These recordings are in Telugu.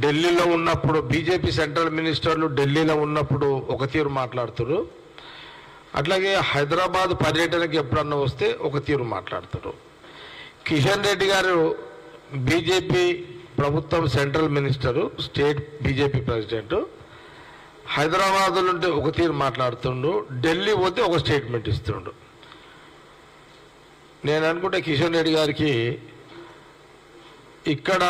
ఢిల్లీలో ఉన్నప్పుడు బీజేపీ సెంట్రల్ మినిస్టర్లు ఢిల్లీలో ఉన్నప్పుడు ఒక తీరు మాట్లాడుతారు, అట్లాగే హైదరాబాద్ పర్యటనకి ఎప్పుడన్నా వస్తే ఒక తీరు మాట్లాడతారు. కిషన్ రెడ్డి గారు బీజేపీ ప్రభుత్వం central minister, state BJP president, హైదరాబాద్లో ఉంటే ఒక తీరు మాట్లాడుతుండు, ఢిల్లీ పోతే ఒక స్టేట్మెంట్ ఇస్తుండు. నేను అనుకుంటే కిషన్ రెడ్డి గారికి ఇక్కడ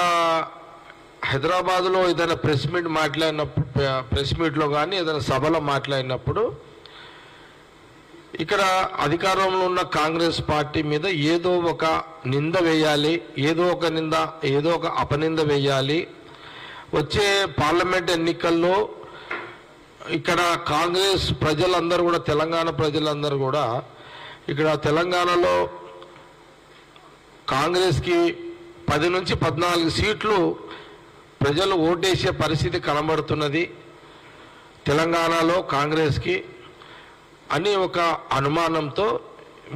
హైదరాబాద్లో ఏదైనా ప్రెస్ మీట్ మాట్లాడినప్పుడు, ప్రెస్ మీట్లో కానీ ఏదైనా సభలో మాట్లాడినప్పుడు ఇక్కడ అధికారంలో ఉన్న కాంగ్రెస్ పార్టీ మీద ఏదో ఒక నింద వేయాలి, ఏదో ఒక అపనింద వేయాలి. వచ్చే పార్లమెంట్ ఎన్నికల్లో ఇక్కడ కాంగ్రెస్ ప్రజలందరూ కూడా, తెలంగాణ ప్రజలందరూ కూడా ఇక్కడ తెలంగాణలో కాంగ్రెస్కి 10 నుంచి 14 సీట్లు ప్రజలు ఓటేసే పరిస్థితి కనబడుతున్నది తెలంగాణలో కాంగ్రెస్కి అని ఒక అనుమానంతో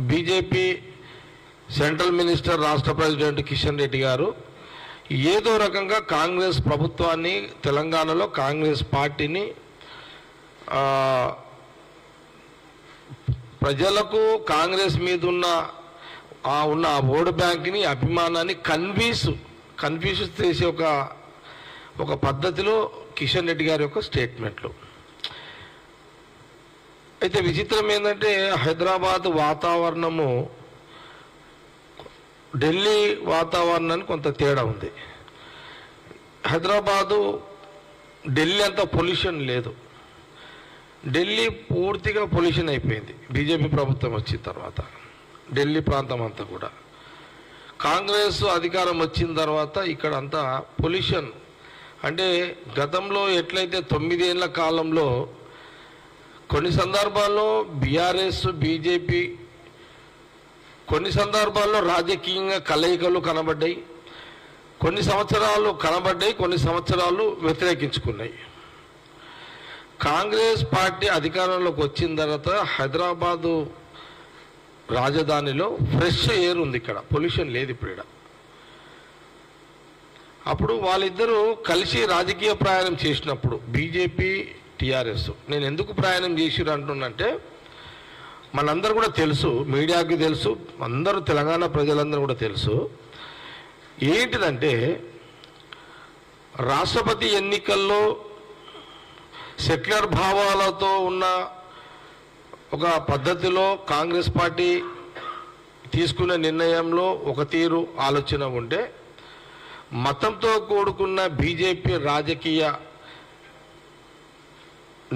బీజేపీ సెంట్రల్ మినిస్టర్, రాష్ట్ర ప్రెసిడెంట్ కిషన్ రెడ్డి గారు ఏదో రకంగా కాంగ్రెస్ ప్రభుత్వాన్ని, తెలంగాణలో కాంగ్రెస్ పార్టీని, ప్రజలకు కాంగ్రెస్ మీద ఉన్న ఓటు బ్యాంక్ని, అభిమానాన్ని కన్ఫ్యూజ్ చేసే ఒక పద్ధతిలో కిషన్ రెడ్డి గారి యొక్క స్టేట్మెంట్లు. అయితే విచిత్రం ఏంటంటే హైదరాబాద్ వాతావరణము ఢిల్లీ వాతావరణానికి కొంత తేడా ఉంది. హైదరాబాదు ఢిల్లీ అంత పొల్యూషన్ లేదు, ఢిల్లీ పూర్తిగా పొల్యూషన్ అయిపోయింది బీజేపీ ప్రభుత్వం వచ్చిన తర్వాత. ఢిల్లీ ప్రాంతం అంతా కూడా కాంగ్రెస్ అధికారం వచ్చిన తర్వాత ఇక్కడ అంతా పొల్యూషన్. అంటే గతంలో ఎట్లయితే 9 ఏళ్ల కాలంలో కొన్ని సందర్భాల్లో బీఆర్ఎస్, బీజేపీ కొన్ని సందర్భాల్లో రాజకీయంగా కలయికలు కనబడ్డాయి, కొన్ని సంవత్సరాలు కనబడ్డాయి, కొన్ని సంవత్సరాలు వ్యతిరేకించుకున్నాయి. కాంగ్రెస్ పార్టీ అధికారంలోకి వచ్చిన తర్వాత హైదరాబాదు రాజధానిలో ఫ్రెష్ ఎయిర్ ఉంది, ఇక్కడ పొల్యూషన్ లేదు ఇప్పుడు ఇక్కడ. అప్పుడు వాళ్ళిద్దరూ కలిసి రాజకీయ ప్రయాణం చేసినప్పుడు బీజేపీ, టీఆర్ఎస్, నేను ఎందుకు ప్రయాణం చేసిరు అంటున్నంటే మనందరూ కూడా తెలుసు, మీడియాకి తెలుసు, అందరూ తెలంగాణ ప్రజలందరూ కూడా తెలుసు ఏంటిదంటే రాష్ట్రపతి ఎన్నికల్లో సెక్యులర్ భావాలతో ఉన్న ఒక పద్ధతిలో కాంగ్రెస్ పార్టీ తీసుకున్న నిర్ణయంలో ఒక తీరు ఆలోచన ఉంటే, మతంతో కూడుకున్న బీజేపీ రాజకీయ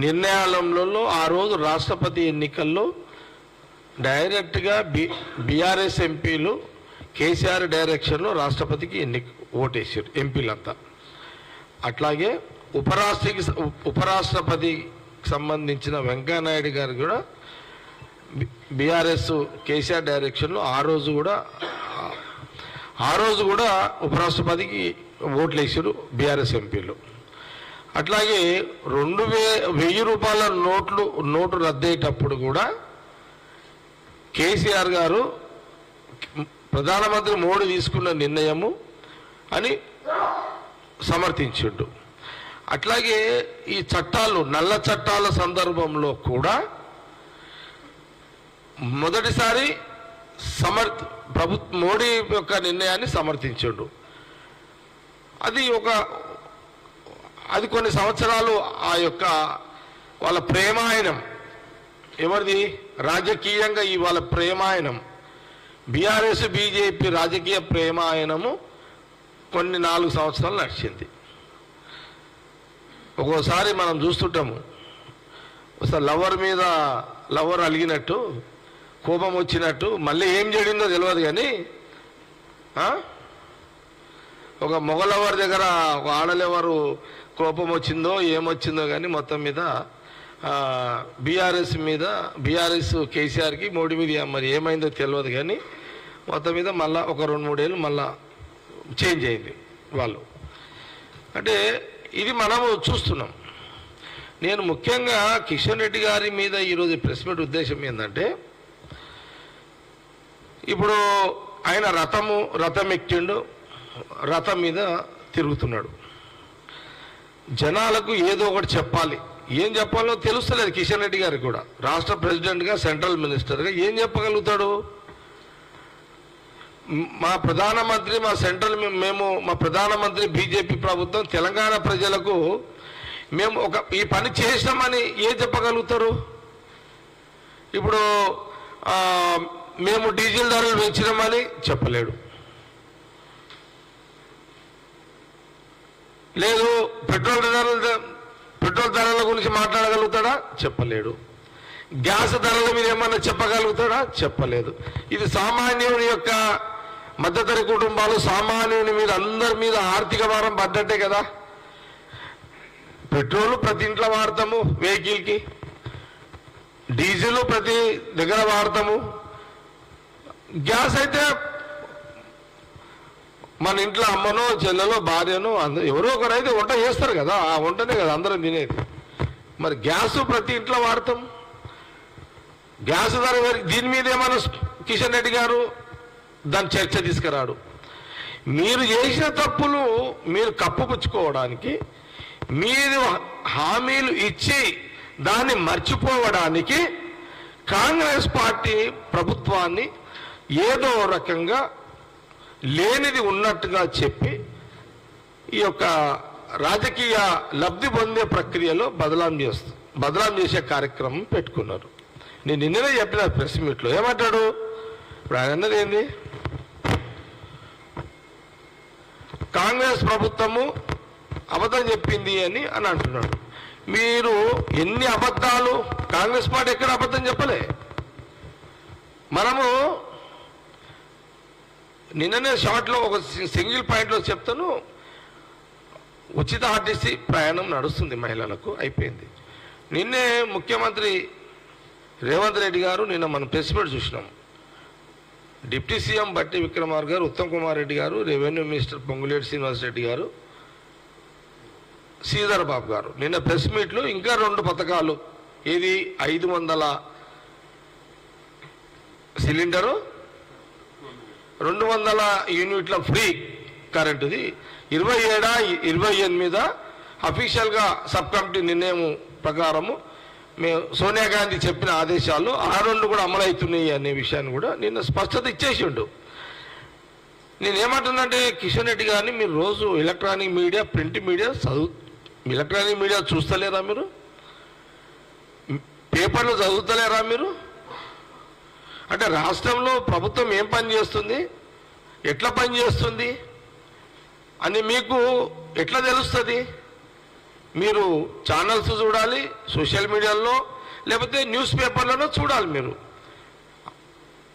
నిర్ణయాలలో ఆ రోజు రాష్ట్రపతి ఎన్నికల్లో డైరెక్ట్గా బీఆర్ఎస్ ఎంపీలు కేసీఆర్ డైరెక్షన్లో రాష్ట్రపతికి ఓటేసారు ఎంపీలంతా. అట్లాగే ఉపరాష్ట్రపతికి సంబంధించిన వెంకయ్యనాయుడు గారు కూడా బీఆర్ఎస్ కేసీఆర్ డైరెక్షన్లో ఆ రోజు కూడా ఉపరాష్ట్రపతికి ఓట్లు వేసారు బీఆర్ఎస్ ఎంపీలు. అట్లాగే 1000 రూపాయల నోటు రద్దయ్యేటప్పుడు కూడా కేసీఆర్ గారు ప్రధానమంత్రి మోడీ తీసుకున్న నిర్ణయము అని సమర్థించిండు. అట్లాగే ఈ చట్టాలు, నల్ల చట్టాల సందర్భంలో కూడా మొదటిసారి మోడీ యొక్క నిర్ణయాన్ని సమర్థించాడు. అది కొన్ని సంవత్సరాలు ఆ యొక్క వాళ్ళ ప్రేమాయణం, ఎవరిది రాజకీయంగా వాళ్ళ ప్రేమాయణం, బీఆర్ఎస్ బీజేపీ రాజకీయ ప్రేమాయణము కొన్ని 4 సంవత్సరాలు నడిచింది. ఒక్కోసారి మనం చూస్తుంటాము, ఒకసారి లవర్ అలిగినట్టు, కోపం వచ్చినట్టు, మళ్ళీ ఏం జరిగిందో తెలియదు కానీ ఒక మొగలవర్ దగ్గర ఒక ఆడలెవరు కోపం వచ్చిందో ఏమొచ్చిందో కానీ మొత్తం మీద బీఆర్ఎస్ కేసీఆర్కి మోడీ మీద మరి ఏమైందో తెలియదు కానీ మొత్తం మీద మళ్ళీ ఒక 2-3 ఏళ్ళు మళ్ళా చేంజ్ అయింది వాళ్ళు. అంటే ఇది మనము చూస్తున్నాం. నేను ముఖ్యంగా కిషన్ రెడ్డి గారి మీద ఈరోజు ప్రెస్ మీట్ ఉద్దేశం ఏంటంటే, ఇప్పుడు ఆయన రథం ఎక్కిండు, రథం మీద తిరుగుతున్నాడు. జనాలకు ఏదో ఒకటి చెప్పాలి. ఏం చెప్పాలో తెలుస్తలేదు కిషన్ రెడ్డి గారికి కూడా. రాష్ట్ర ప్రెసిడెంట్గా, సెంట్రల్ మినిస్టర్గా ఏం చెప్పగలుగుతాడు? మా ప్రధానమంత్రి, మా ప్రధానమంత్రి బీజేపీ ప్రభుత్వం తెలంగాణ ప్రజలకు మేము ఈ పని చేసినామని ఏం చెప్పగలుగుతారు? ఇప్పుడు మేము డీజిల్ ధరలు పెంచినామని చెప్పలేడు. లేదు పెట్రోల్ ధరల గురించి మాట్లాడగలుగుతాడా? చెప్పలేడు. గ్యాస్ ధరల మీద ఏమన్నా చెప్పగలుగుతాడా? చెప్పలేదు. ఇది సామాన్యుని యొక్క మధ్యతరగతి కుటుంబాలు, సామాన్యుని మీద, అందరి మీద ఆర్థిక భారం పడ్డట్టే కదా. పెట్రోల్ ప్రతి ఇంట్లో వాడతాము వెహికల్కి, డీజిల్ ప్రతి దగ్గర వాడతాము, గ్యాస్ అయితే మన ఇంట్లో అమ్మనో, చెల్లెలో, భార్యనో ఎవరో ఒకరు అయితే వంట చేస్తారు కదా. ఆ వంటనే కదా అందరం తినేది. మరి గ్యాస్ ప్రతి ఇంట్లో వాడతాం. గ్యాస్ ధర దీని మీద ఏమన్నా కిషన్ రెడ్డి గారు దాని చర్చ తీసుకురాడు. మీరు చేసిన తప్పులు మీరు కప్పుపుచ్చుకోవడానికి, మీరు హామీలు ఇచ్చి దాన్ని మర్చిపోవడానికి కాంగ్రెస్ పార్టీ ప్రభుత్వాన్ని ఏదో రకంగా లేనిది ఉన్నట్టుగా చెప్పి ఈ యొక్క రాజకీయ లబ్ధి పొందే ప్రక్రియలో బదలాం చేసే కార్యక్రమం పెట్టుకున్నారు. నేను నిన్ననే చెప్పిన ప్రెస్ మీట్లో ఏమంటాడు? ఇప్పుడు ఆయన అన్నది ఏంది? కాంగ్రెస్ ప్రభుత్వము అబద్ధం చెప్పింది అని అంటున్నాడు. మీరు ఎన్ని అబద్ధాలు, కాంగ్రెస్ పార్టీ ఎక్కడ అబద్ధం చెప్పలే. మనము నిన్ననే షార్ట్లో ఒక సింగిల్ పాయింట్లో చెప్తాను. ఉచిత ఆర్టీసీ ప్రయాణం నడుస్తుంది మహిళలకు, అయిపోయింది. నిన్నే ముఖ్యమంత్రి రేవంత్ రెడ్డి గారు, నిన్న మనం ప్రెస్ మీట్ చూసినాం. డిప్యూటీ సీఎం బట్టి విక్రమార్క గారు, ఉత్తమ్ కుమార్ రెడ్డి గారు, రెవెన్యూ మినిస్టర్ పొంగులేటి శ్రీనివాస్ రెడ్డి గారు, శ్రీధర్ బాబు గారు నిన్న ప్రెస్ మీట్లో ఇంకా 2 పథకాలు, ఏది 500 సిలిండరు, 200 యూనిట్ల ఫ్రీ కరెంటుది, 27-28 అఫీషియల్గా సబ్ కమిటీ నిర్ణయం ప్రకారము మేము సోనియా గాంధీ చెప్పిన ఆదేశాలు ఆ 2 కూడా అమలవుతున్నాయి అనే విషయాన్ని కూడా నిన్న స్పష్టత ఇచ్చేసిండు. నేనేమంటున్నానంటే కిషన్ రెడ్డి గారిని మీరు రోజు electronic media, print media electronic media చూస్తలేరా? మీరు పేపర్లు చదువుతలేరా? మీరు అంటే రాష్ట్రంలో ప్రభుత్వం ఏం పని చేస్తుంది, ఎట్లా పని చేస్తుంది అని మీకు ఎట్లా తెలుస్తుంది? మీరు ఛానల్స్ చూడాలి, సోషల్ మీడియాలో, లేకపోతే న్యూస్ పేపర్లలో చూడాలి. మీరు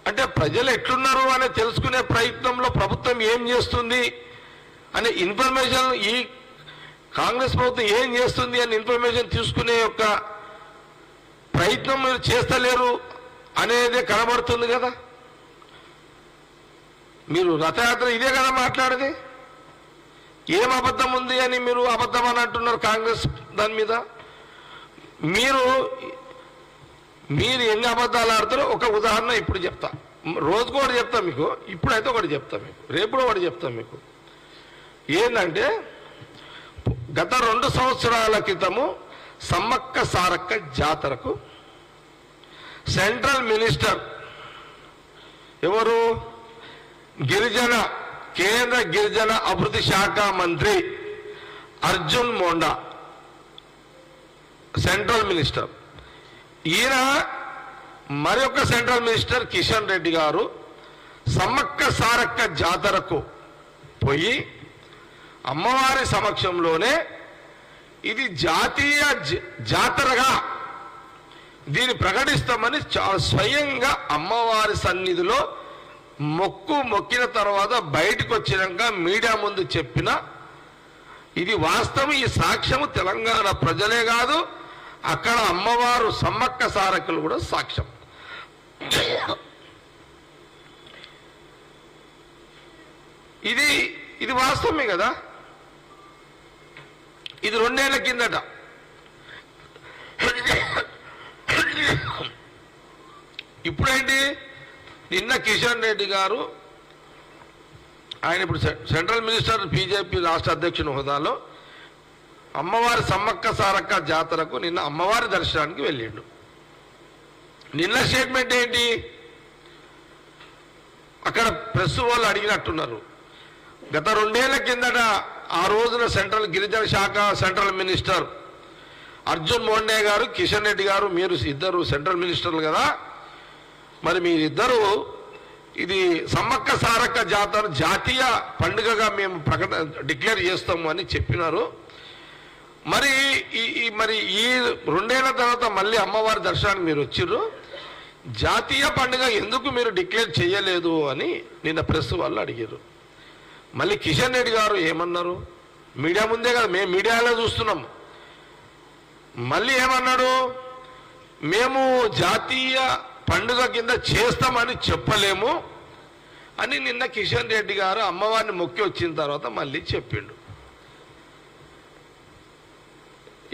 అంటే ప్రజలు ఎట్లున్నారు అని తెలుసుకునే ప్రయత్నంలో ప్రభుత్వం ఏం చేస్తుంది అనే ఇన్ఫర్మేషన్, ఈ కాంగ్రెస్ ప్రభుత్వం ఏం చేస్తుంది అని ఇన్ఫర్మేషన్ తీసుకునే యొక్క ప్రయత్నం మీరు చేస్తలేరు అనేది కనబడుతుంది కదా. మీరు రథయాత్ర ఇదే కదా మాట్లాడేది. ఏం అబద్ధం ఉంది అని మీరు అబద్ధం అని అంటున్నారు కాంగ్రెస్ దాని మీద. మీరు ఎన్ని అబద్ధాలు ఆడతారో ఒక ఉదాహరణ ఇప్పుడు చెప్తా. రోజుకు ఒకటి చెప్తా మీకు, ఇప్పుడైతే ఒకటి చెప్తా మీకు, రేపు ఒకటి చెప్తా మీకు. ఏంటంటే గత 2 సంవత్సరాల క్రితము సమ్మక్క సారక్క జాతరకు సెంట్రల్ మినిస్టర్ ఎవరు? కేంద్ర గిరిజన అభివృద్ధి శాఖ మంత్రి అర్జున్ మోండా సెంట్రల్ మినిస్టర్. ఈయన మరొక సెంట్రల్ మినిస్టర్ కిషన్ రెడ్డి గారు సమ్మక్క సారక్క జాతరకు పోయి అమ్మవారి సమక్షంలోనే ఇది జాతీయ జాతరగా దీన్ని ప్రకటిస్తామని స్వయంగా అమ్మవారి సన్నిధిలో మొక్కిన తర్వాత బయటకు వచ్చినాక మీడియా ముందు చెప్పిన ఇది వాస్తవం. ఈ సాక్ష్యము తెలంగాణ ప్రజలే కాదు, అక్కడ అమ్మవారు సమ్మక్క సారక్కలు కూడా సాక్ష్యం. ఇది వాస్తవమే కదా. ఇది 2 ఏళ్ల కిందట. ఇప్పుడేంటి? నిన్న కిషన్ రెడ్డి గారు, ఆయన ఇప్పుడు సెంట్రల్ మినిస్టర్, బీజేపీ రాష్ట్ర అధ్యక్షుని హోదాలో అమ్మవారి సమ్మక్క సారక్క జాతరకు నిన్న అమ్మవారి దర్శనానికి వెళ్ళిండు. నిన్న స్టేట్మెంట్ ఏంటి? అక్కడ ప్రెస్ వాళ్ళు అడిగినట్టున్నారు. గత 2 ఏళ్ల కిందట ఆ రోజున సెంట్రల్ గిరిజన శాఖ సెంట్రల్ మినిస్టర్ అర్జున్ మోండే గారు, కిషన్ రెడ్డి గారు, మీరు ఇద్దరు సెంట్రల్ మినిస్టర్లు కదా, మరి మీరిద్దరూ ఇది సమ్మక్క సారక్క జాతర జాతీయ పండుగగా మేము డిక్లేర్ చేస్తాము అని చెప్పినారు. మరి ఈ 2 ఏళ్ల తర్వాత మళ్ళీ అమ్మవారి దర్శనానికి మీరు వచ్చిర్రు, జాతీయ పండుగ ఎందుకు మీరు డిక్లేర్ చేయలేదు అని నిన్న ప్రెస్ వాళ్ళు అడిగారు. మళ్ళీ కిషన్ రెడ్డి గారు ఏమన్నారు? మీడియా ముందే కదా, మేము మీడియాలో చూస్తున్నాం. మళ్ళీ ఏమన్నాడు? మేము జాతీయ పండుగ కింద చేస్తామని చెప్పలేము అని నిన్న కిషన్ రెడ్డి గారు అమ్మవారిని మొక్కి వచ్చిన తర్వాత మళ్ళీ చెప్పిండు.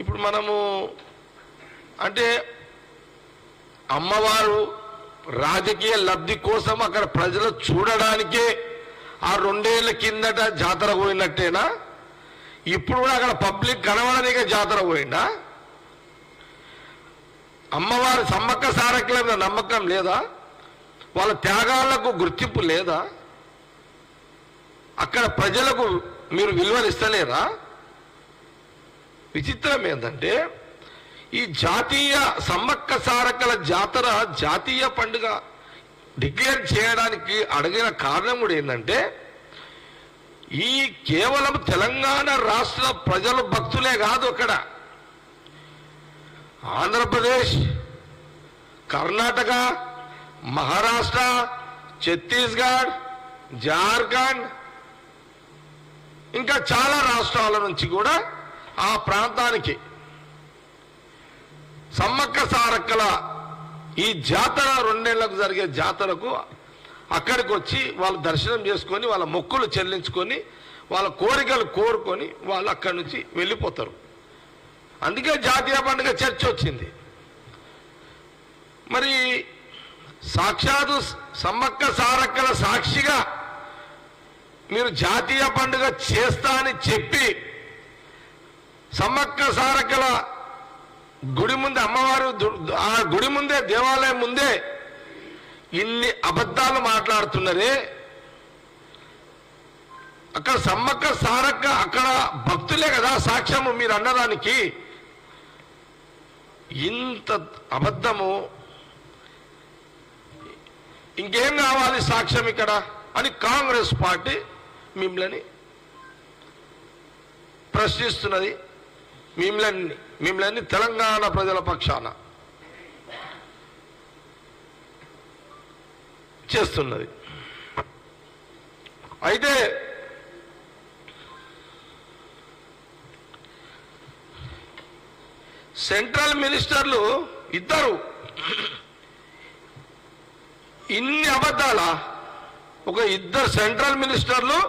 ఇప్పుడు మనము అంటే అమ్మవారు రాజకీయ లబ్ధి కోసం అక్కడ ప్రజలు చూడడానికే ఆ 2 ఏళ్ల కిందట జాతర పోయినట్టేనా? ఇప్పుడు కూడా అక్కడ పబ్లిక్ కనబడనికే జాతర పోయిందా? అమ్మవారి సమ్మక్క సారక్కల మీద నమ్మకం లేదా? వాళ్ళ త్యాగాలకు గుర్తింపు లేదా? అక్కడ ప్రజలకు మీరు విలువలు ఇస్తలేరా? విచిత్రం ఏంటంటే ఈ జాతీయ సమ్మక్క సారక్కల జాతర జాతీయ పండుగ డిక్లేర్ చేయడానికి అడిగిన కారణం కూడా ఏంటంటే ఈ కేవలం తెలంగాణ రాష్ట్ర ప్రజలు భక్తులే కాదు, అక్కడ ఆంధ్రప్రదేశ్, కర్ణాటక, మహారాష్ట్ర, ఛత్తీస్గఢ్, జార్ఖండ్ ఇంకా చాలా రాష్ట్రాల నుంచి కూడా ఆ ప్రాంతానికి సమ్మక్క సారక్కల ఈ జాతర 2 ఏళ్లకు జరిగే జాతరకు అక్కడికి వచ్చి వాళ్ళు దర్శనం చేసుకొని వాళ్ళ మొక్కులు చెల్లించుకొని వాళ్ళ కోరికలు కోరుకొని వాళ్ళు అక్కడి నుంచి వెళ్ళిపోతారు. అందుకే జాతీయ పండుగ చర్చ వచ్చింది. మరి సాక్షాత్తు సమ్మక్క సారక్కల సాక్షిగా మీరు జాతీయ పండుగ చేస్తా అని చెప్పి సమ్మక్క సారక్కల గుడి ముందే, అమ్మవారు ఆ గుడి ముందే, దేవాలయం ముందే ఇన్ని అబద్ధాలు మాట్లాడుతున్నారే. అక్కడ సమ్మక్క సారక్క అక్కడ భక్తులే కదా సాక్ష్యము మీరు అన్నదానికి. ఇంత అబద్ధము, ఇంకేం కావాలి సాక్ష్యం ఇక్కడ అని కాంగ్రెస్ పార్టీ మిమ్మల్ని ప్రశ్నిస్తున్నది. మిమ్మల్ని తెలంగాణ ప్రజల పక్షాన చేస్తున్నది. అయితే సెంట్రల్ మినిస్టర్లు ఇద్దరు ఇన్ని అబద్ధాలా? ఒక ఇద్దరు సెంట్రల్ మినిస్టర్లు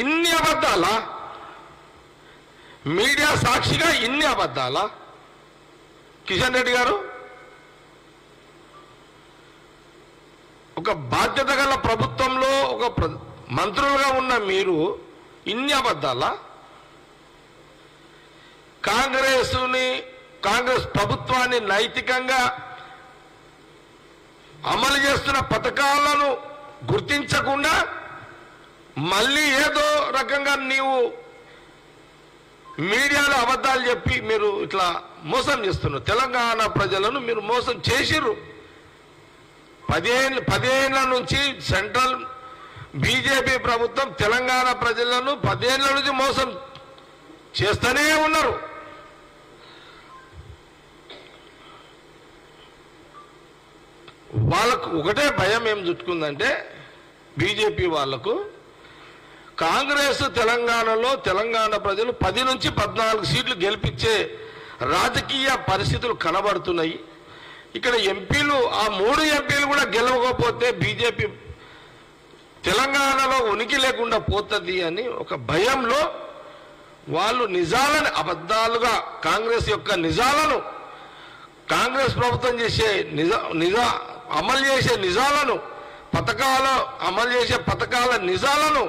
ఇన్ని అబద్ధాలా? మీడియా సాక్షిగా ఇన్ని అబద్ధాలా? కిషన్ రెడ్డి గారు, ఒక బాధ్యత గల ప్రభుత్వంలో ఒక మంత్రులుగా ఉన్న మీరు ఇన్ని అబద్ధాలా? కాంగ్రెస్ ప్రభుత్వాన్ని నైతికంగా అమలు చేస్తున్న పథకాలను గుర్తించకుండా మళ్ళీ ఏదో రకంగా నీవు మీడియాలో అబద్ధాలు చెప్పి మీరు ఇట్లా మోసం చేస్తున్నారు. తెలంగాణ ప్రజలను మీరు మోసం చేసిర్రు. 10 ఏళ్ల నుంచి సెంట్రల్ బీజేపీ ప్రభుత్వం తెలంగాణ ప్రజలను 10 ఏళ్ల నుంచి మోసం చేస్తూనే ఉన్నారు. వాళ్ళకు ఒకటే భయం ఏం చుట్టుకుందంటే బీజేపీ వాళ్లకు కాంగ్రెస్ తెలంగాణలో తెలంగాణ ప్రజలు 10 నుంచి 14 సీట్లు గెలిపించే రాజకీయ పరిస్థితులు కనబడుతున్నాయి. ఇక్కడ ఎంపీలు, ఆ 3 ఎంపీలు కూడా గెలవకపోతే బీజేపీ తెలంగాణలో ఉనికి లేకుండా పోతుంది అని ఒక భయంలో వాళ్ళు నిజాలను అబద్ధాలుగా కాంగ్రెస్ యొక్క నిజాలను, కాంగ్రెస్ ప్రభుత్వం చేసే అమలు చేసే నిజాలను, పథకాలు అమలు చేసే పథకాల నిజాలను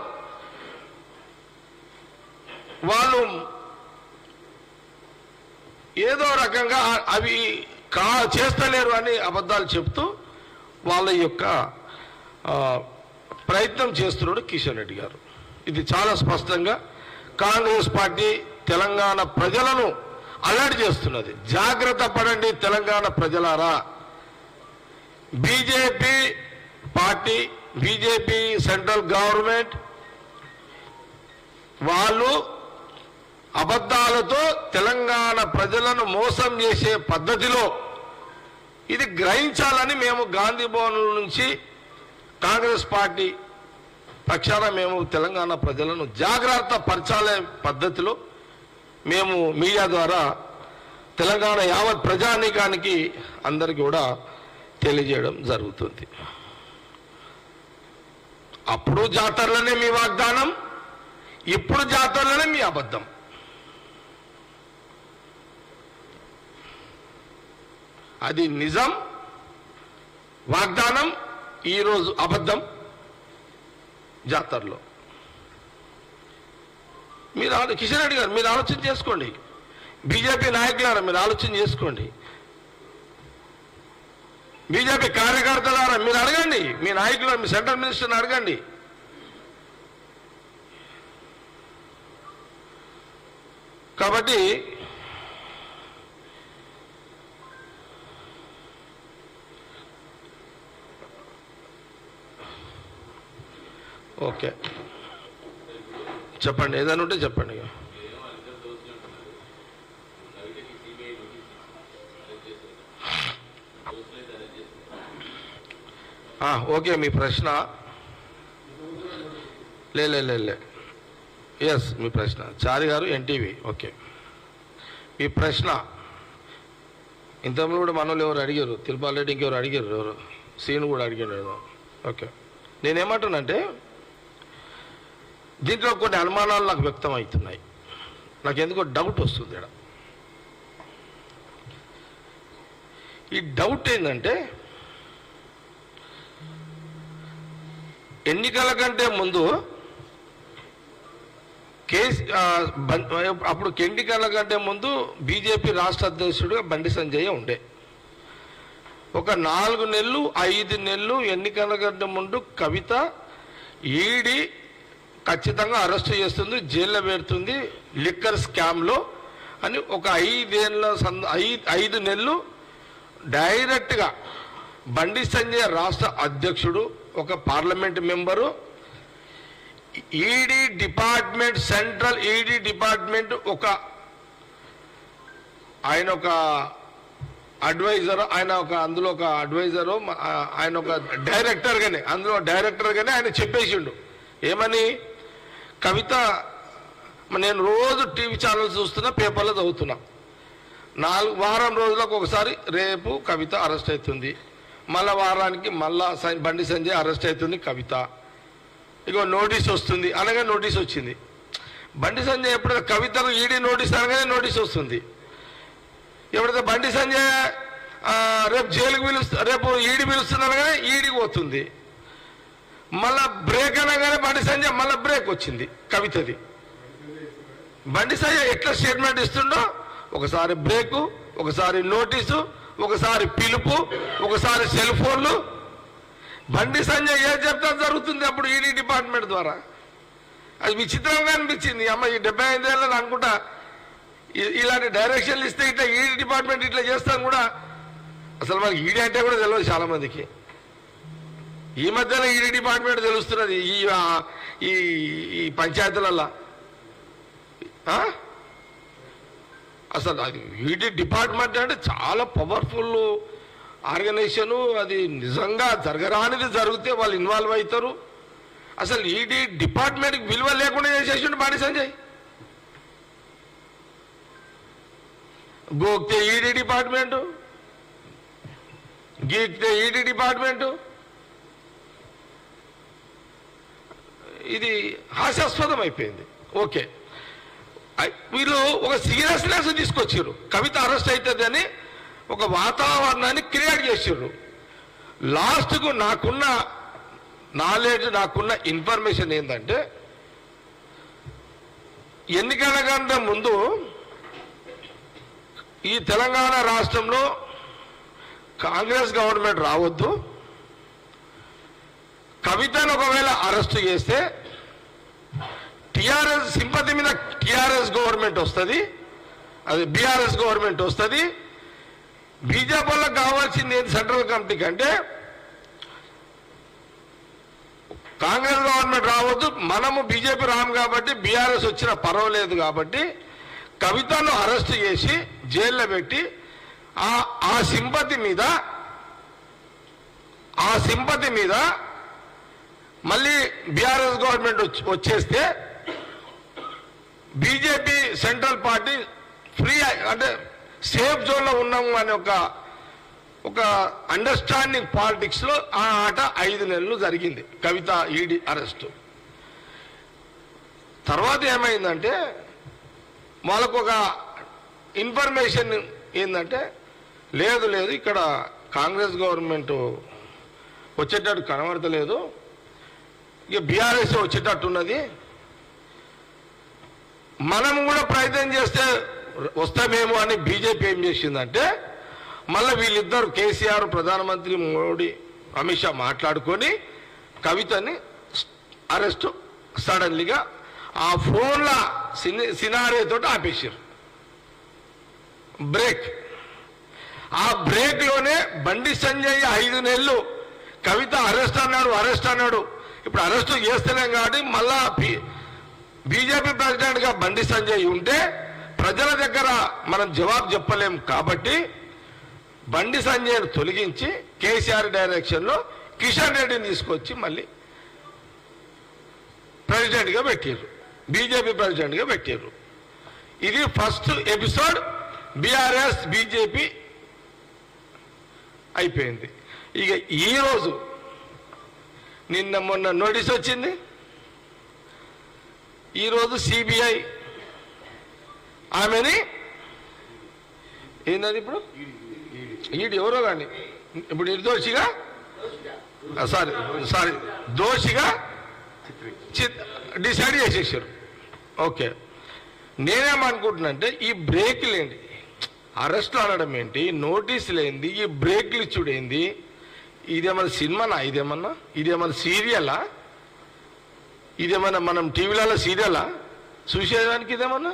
వాళ్ళు ఏదో రకంగా అవి చేస్తలేరు అని అబద్ధాలు చెప్తూ వాళ్ళ యొక్క ప్రయత్నం చేస్తున్నాడు కిషన్ రెడ్డి గారు. ఇది చాలా స్పష్టంగా కాంగ్రెస్ పార్టీ తెలంగాణ ప్రజలను అలర్ట్ చేస్తున్నది. జాగ్రత్త పడండి తెలంగాణ ప్రజలారా. BJP party, BJP central government వాళ్ళు అబద్ధాలతో తెలంగాణ ప్రజలను మోసం చేసే పద్ధతిలో ఇది గ్రహించాలని మేము గాంధీ భవన్ నుంచి కాంగ్రెస్ పార్టీ పక్షాన మేము తెలంగాణ ప్రజలను జాగ్రత్త పరచాలే పద్ధతిలో మేము మీడియా ద్వారా తెలంగాణ యావత్ ప్రజానీకానికి అందరికీ కూడా తెలియజేయడం జరుగుతుంది. అప్పుడు జాతరలోనే మీ వాగ్దానం, ఇప్పుడు జాతరలోనే మీ అబద్ధం. అది నిజం వాగ్దానం, ఈరోజు అబద్ధం జాతరలో. మీరు కిషన్ రెడ్డి గారు మీరు ఆలోచన చేసుకోండి. బీజేపీ నాయకులారా మీరు ఆలోచన చేసుకోండి. బీజేపీ కార్యకర్తలారా మీరు అడగండి. మీ నాయకులు, మీ సెంట్రల్ మినిస్టర్ని అడగండి. కాబట్టి ఓకే చెప్పండి, ఏదైనా ఉంటే చెప్పండి. ఓకే మీ ప్రశ్న లే ఎస్ మీ ప్రశ్న చారి గారు ఎన్టీవీ. ఓకే మీ ప్రశ్న ఇంతకుముందు కూడా మనోళ్ళు ఎవరు అడిగారు, తిరుపాల్ రెడ్డి ఇంకెవరు అడిగారు, ఎవరు సీను కూడా అడిగాడు. ఓకే నేనేమంటానంటే దీంట్లో కొన్ని అనుమానాలు నాకు వ్యక్తం అవుతున్నాయి. నాకు ఎందుకో డౌట్ వస్తుంది ఇక్కడ. ఈ డౌట్ ఏంటంటే ఎన్నికల కంటే ముందు అప్పుడు ఎన్నికల కంటే ముందు బీజేపీ రాష్ట్ర అధ్యక్షుడిగా బండి సంజయ్ ఉండే. ఒక 4 నెలలు 5 నెలలు ఎన్నికల కంటే ముందు కవిత ఈడీ ఖచ్చితంగా అరెస్ట్ చేస్తుంది, జైల్లో పెడుతుంది లిక్కర్ స్కామ్లో అని ఒక 5 నెలలు డైరెక్ట్గా బండి సంజయ్ రాష్ట్ర అధ్యక్షుడు, ఒక parliament member, ED department, central ED department ఆయన ఒక అడ్వైజర్, అందులో ఒక అడ్వైజరు, ఆయన ఒక డైరెక్టర్గానే, అందులో డైరెక్టర్గానే ఆయన చెప్పేసిండు ఏమని, కవిత నేను రోజు టీవీ ఛానల్స్ చూస్తున్నా, పేపర్లో చదువుతున్నా, 4 వారం రోజులకు ఒకసారి రేపు కవిత అరెస్ట్ అవుతుంది, మళ్ళా వారానికి మళ్ళా బండి సంజయ్ అరెస్ట్ అవుతుంది కవిత, ఇగో నోటీస్ వస్తుంది అనగా నోటీస్ వచ్చింది. బండి సంజయ్ ఎప్పుడైతే కవితకు ఈడీ నోటీస్ అనగానే నోటీస్ వస్తుంది. ఎప్పుడైతే బండి సంజయ్ రేపు జైలుకు రేపు ఈడీ పిలుస్తుంది అనగానే ఈడీకి పోతుంది. మళ్ళా బ్రేక్ అనగానే బండి సంజయ్ మళ్ళీ బ్రేక్ వచ్చింది కవితది. బండి సంజయ్ ఎట్లా స్టేట్మెంట్ ఇస్తుండో, ఒకసారి బ్రేకు, ఒకసారి నోటీసు, ఒకసారి పిలుపు, ఒకసారి సెల్ ఫోన్లు. బండి సంజయ్ ఏం చెప్తా జరుగుతుంది అప్పుడు ఈడీ డిపార్ట్మెంట్ ద్వారా. అది విచిత్రంగా అనిపించింది. అమ్మ ఈ 75 ఏళ్ళని అనుకుంటా ఇలాంటి డైరెక్షన్లు ఇస్తే ఇట్లా ఈడీ డిపార్ట్మెంట్ ఇట్లా చేస్తాను కూడా. అసలు మనకి ఈడీ అంటే కూడా తెలియదు చాలా మందికి. ఈ మధ్యలో ఈడీ డిపార్ట్మెంట్ తెలుస్తున్నది ఈ పంచాయతీలల్లో. అసలు అది ఈడీ డిపార్ట్మెంట్ అంటే చాలా పవర్ఫుల్ ఆర్గనైజేషను. అది నిజంగా జరగరానిది జరిగితే వాళ్ళు ఇన్వాల్వ్ అవుతారు. అసలు ఈడీ డిపార్ట్మెంట్కి విలువ లేకుండా చేసేసిండు బండి సంజయ్. గోక్తే ఈడీ డిపార్ట్మెంటు, గీక్తే ఈడీ డిపార్ట్మెంటు. ఇది హాస్యాస్పదం అయిపోయింది. ఓకే వీళ్ళు ఒక సీరియస్నెస్ తీసుకొచ్చారు. కవిత అరెస్ట్ అవుతుంది అని ఒక వాతావరణాన్ని క్రియేట్ చేసారు. లాస్ట్కు నాకున్న నాలెడ్జ్, నాకున్న ఇన్ఫర్మేషన్ ఏంటంటే ఎన్నికల కంటే ముందు ఈ తెలంగాణ రాష్ట్రంలో కాంగ్రెస్ గవర్నమెంట్ రావద్దు, కవితను ఒకవేళ అరెస్ట్ చేస్తే టిఆర్ఎస్ సింపతి మీద టిఆర్ఎస్ గవర్నమెంట్ వస్తుంది, అది బీఆర్ఎస్ గవర్నమెంట్ వస్తుంది. బీజేపీలకు కావాల్సింది ఏంటి సెంట్రల్ కమిటీ కంటే కాంగ్రెస్ గవర్నమెంట్ రావద్దు, మనము బీజేపీ రాము కాబట్టి బీఆర్ఎస్ వచ్చినా పర్వాలేదు కాబట్టి కవితను అరెస్ట్ చేసి జైల్లో పెట్టి ఆ సింపతి మీద మళ్ళీ బీఆర్ఎస్ గవర్నమెంట్ వచ్చేస్తే బీజేపీ సెంట్రల్ పార్టీ ఫ్రీ అంటే సేఫ్ జోన్లో ఉన్నాము అనే ఒక అండర్స్టాండింగ్ పాలిటిక్స్లో ఆ ఆట 5 నెలలు జరిగింది కవిత ఈడీ అరెస్టు. తర్వాత ఏమైందంటే వాళ్ళకు ఒక ఇన్ఫర్మేషన్ ఏంటంటే లేదు ఇక్కడ కాంగ్రెస్ గవర్నమెంట్ వచ్చేటట్టు కనబడతలేదు, ఇక బీఆర్ఎస్ వచ్చేటట్టున్నది, మనం కూడా ప్రయత్నం చేస్తే వస్తామేమో అని బీజేపీ ఏం చేసిందంటే మళ్ళీ వీళ్ళిద్దరు కేసీఆర్, ప్రధానమంత్రి మోడీ, అమిత్ షా మాట్లాడుకొని కవితని అరెస్టు సడన్లీగా ఆ ఫోన్ల సినారీతో ఆపేసారు. బ్రేక్. ఆ బ్రేక్లోనే బండి సంజయ్ 5 నెలలు కవిత అరెస్ట్ అన్నాడు. ఇప్పుడు అరెస్టు చేస్తలేం కాబట్టి మళ్ళా బీజేపీ ప్రెసిడెంట్గా బండి సంజయ్ ఉంటే ప్రజల దగ్గర మనం జవాబు చెప్పలేం కాబట్టి బండి సంజయ్ను తొలగించి కేసీఆర్ డైరెక్షన్లో కిషన్ రెడ్డిని తీసుకొచ్చి మళ్ళీ ప్రెసిడెంట్గా పెట్టారు, బీజేపీ ప్రెసిడెంట్గా పెట్టారు. ఇది ఫస్ట్ ఎపిసోడ్. బీఆర్ఎస్ బీజేపీ అయిపోయింది. ఇక ఈరోజు మొన్న నోటీస్ వచ్చింది. ఈరోజు సిబిఐ ఆమెని ఏంటది ఇప్పుడు ఈడు ఎవరో కానీ ఇప్పుడు నిర్దోషిగా దోషిగా డిసైడ్ చేసేసారు. ఓకే, నేనేమనుకుంటున్నానంటే ఈ బ్రేక్లు ఏంటి, అరెస్ట్ అనడం ఏంటి, నోటీసులు ఏంది, ఈ బ్రేక్లు ఇచ్చుడు ఏంది, ఇదేమన్నా సినిమానా, ఇదేమన్నా సీరియలా, ఇదేమన్నా మనం టీవీలలో సీరియలా చూసేదానికి, ఇదేమన్నా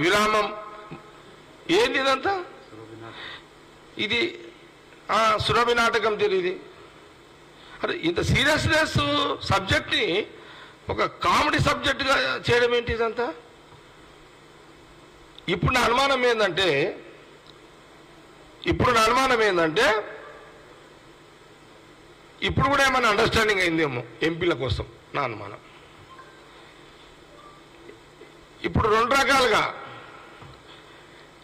విరామం ఏంటి ఇదంతా? ఇది సురభి నాటకం తెలియదు. అరే ఇంత సీరియస్నెస్ సబ్జెక్ట్ని ఒక కామెడీ సబ్జెక్టుగా చేయడం ఏంటి ఇదంతా? ఇప్పుడు నా అనుమానం ఏంటంటే ఇప్పుడు కూడా ఏమైనా అండర్స్టాండింగ్ అయిందేమో ఎంపీల కోసం నా అనుమానం. ఇప్పుడు 2 రకాలుగా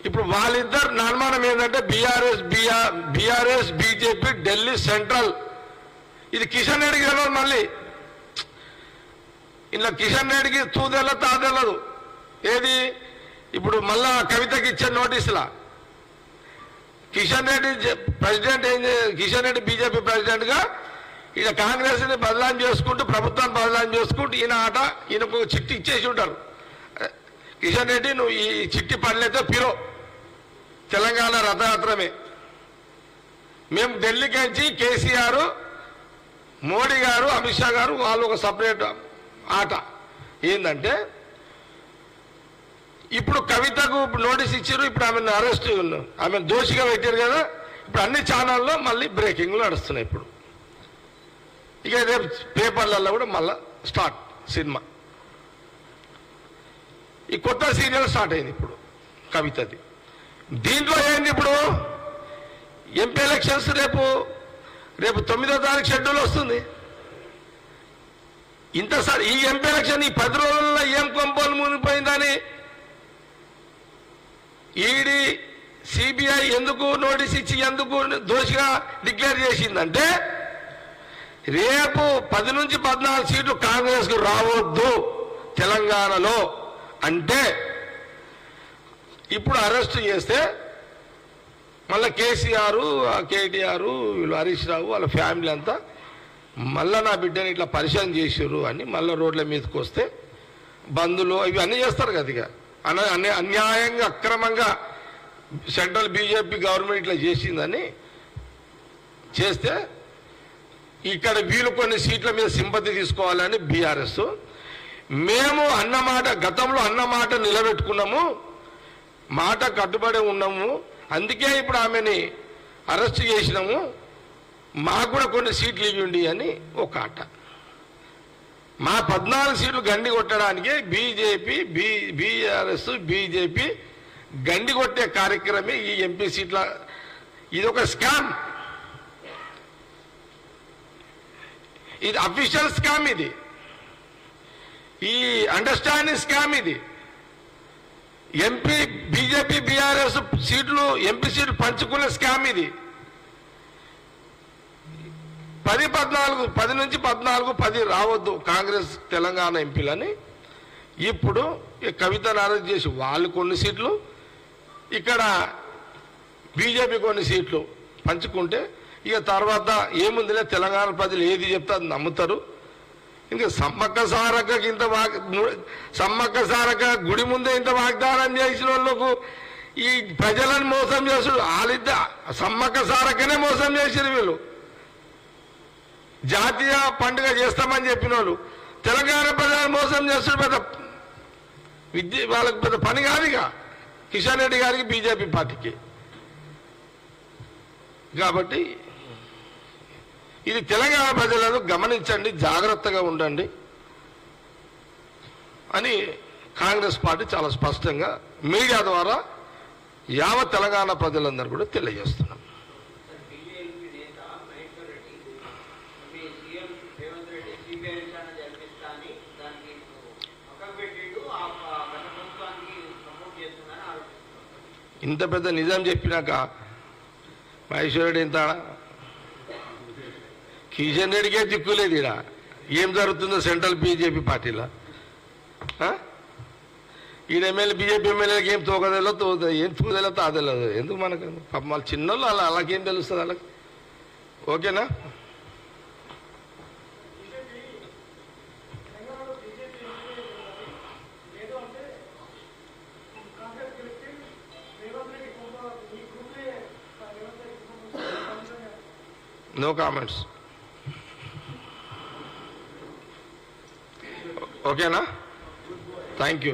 ఇప్పుడు వాళ్ళిద్దరు నా అనుమానం ఏంటంటే బీఆర్ఎస్ బీజేపీ ఢిల్లీ సెంట్రల్, ఇది కిషన్ రెడ్డికి తెలియదు. మళ్ళీ ఇలా కిషన్ రెడ్డికి తూదెళ్ళ తాదెళ్ళదు. ఏది ఇప్పుడు మళ్ళా కవితకి ఇచ్చే నోటీసులా కిషన్ రెడ్డి బీజేపీ ప్రెసిడెంట్గా ఈయన కాంగ్రెస్ని బదలాం చేసుకుంటూ ప్రభుత్వాన్ని బదలాం చేసుకుంటూ ఈయనకు చిట్టి ఇచ్చేసి ఉంటారు. కిషన్ రెడ్డి నువ్వు ఈ చిట్టి పనులైతే పిలో తెలంగాణ రథయాత్రమే, మేము ఢిల్లీకి వచ్చి కేసీఆర్, మోడీ గారు, అమిత్ షా గారు వాళ్ళు ఒక సపరేట్ ఆట. ఏంటంటే ఇప్పుడు కవితకు నోటీస్ ఇచ్చారు, ఇప్పుడు ఆమె దోషిగా పెట్టారు కదా. ఇప్పుడు అన్ని ఛానల్లో మళ్ళీ బ్రేకింగ్లు నడుస్తున్నాయి. ఇప్పుడు ఇక రేపు పేపర్లలో కూడా మళ్ళీ స్టార్ట్ సినిమా. ఈ కొత్త సీరియల్ స్టార్ట్ అయింది ఇప్పుడు కవితది. దీంట్లో ఏంది ఇప్పుడు ఎంపీ ఎలక్షన్స్ రేపు 9వ తారీఖు షెడ్యూల్ వస్తుంది. ఇంతసారి ఈ ఎంపీ ఎలక్షన్ ఈ 10 రోజుల్లో ఏం కొంపలు మునిగిపోయిందని ఈడీ సిబిఐ ఎందుకు నోటీస్ ఇచ్చి ఎందుకు దోషిగా డిక్లేర్ చేసిందంటే రేపు 10 నుంచి 14 సీట్లు కాంగ్రెస్కు రావద్దు తెలంగాణలో అంటే ఇప్పుడు అరెస్ట్ చేస్తే మళ్ళీ కేసీఆర్, కేటీఆర్, వీళ్ళు హరీష్ రావు వాళ్ళ ఫ్యామిలీ అంతా మళ్ళీ నా బిడ్డని ఇట్లా పరిచయం చేసారు అని మళ్ళీ రోడ్ల మీదకి వస్తే బంధులు ఇవి అన్నీ చేస్తారు కదా. ఇక అన్యాయంగా అక్రమంగా సెంట్రల్ బీజేపీ గవర్నమెంట్ ఇట్లా చేసిందని చేస్తే ఇక్కడ వీళ్ళు కొన్ని సీట్ల మీద సింపతి తీసుకోవాలని బీఆర్ఎస్, మేము అన్నమాట గతంలో అన్నమాట నిలబెట్టుకున్నాము, మాట కట్టుబడి ఉన్నాము, అందుకే ఇప్పుడు ఆమెని అరెస్ట్ చేసినాము, మాకు కూడా కొన్ని సీట్లు ఇవ్వండి అని ఒక ఆట. మా 14 సీట్లు గండి కొట్టడానికే బీఆర్ఎస్ బీజేపీ గండి కొట్టే కార్యక్రమే ఈ ఎంపీ సీట్ల. ఇది ఒక స్కామ్, ఇది అఫీషియల్ స్కామ్, ఇది ఈ అండర్స్టాండింగ్ స్కామ్. ఇది ఎంపీ బీజేపీ బీఆర్ఎస్ సీట్లు ఎంపీ సీట్లు పంచుకునే స్కామ్. ఇది 10 నుంచి 14 రావద్దు కాంగ్రెస్ తెలంగాణ ఎంపీలని ఇప్పుడు కవితను అరెస్ట్ చేసి వాళ్ళు కొన్ని సీట్లు, ఇక్కడ బీజేపీ కొన్ని సీట్లు పంచుకుంటే ఇక తర్వాత ఏముందిలే తెలంగాణ ప్రజలు ఏది చెప్తే అది నమ్ముతారు. ఇంకా సమ్మక్క సారక్క గుడి ముందే ఇంత వాగ్దానం చేసిన వాళ్ళకు ఈ ప్రజలను మోసం చేస్తుడు. సమ్మక్క సారక్కనే మోసం చేసిన వీళ్ళు. జాతీయ పండుగ చేస్తామని చెప్పిన వాళ్ళు తెలంగాణ ప్రజలను మోసం చేస్తుడు. వాళ్ళకి పెద్ద పని కాదు ఇక కిషన్ రెడ్డి గారికి బీజేపీ పార్టీకి. కాబట్టి ఇది తెలంగాణ ప్రజలను గమనించండి, జాగ్రత్తగా ఉండండి అని కాంగ్రెస్ పార్టీ చాలా స్పష్టంగా మీడియా ద్వారా యావత్ తెలంగాణ ప్రజలందరూ కూడా తెలియజేస్తున్నాం. ఇంత పెద్ద నిజం చెప్పినాక మహేశ్వర్ రెడ్డి ఇంత కిషన్ రెడ్డికే దిక్కులేదు. ఇక్కడ ఏం జరుగుతుందో సెంట్రల్ బీజేపీ పార్టీలో ఈయన ఎమ్మెల్యే బీజేపీ ఎమ్మెల్యేకి ఏం తోకదేలో ఏం తూదేలో తాదేలేదు. ఎందుకు మనకు పాపం వాళ్ళు చిన్నోళ్ళు అలాగేం తెలుస్తుంది వాళ్ళకి. ఓకేనా? No comments. ఓకేనా? Thank you.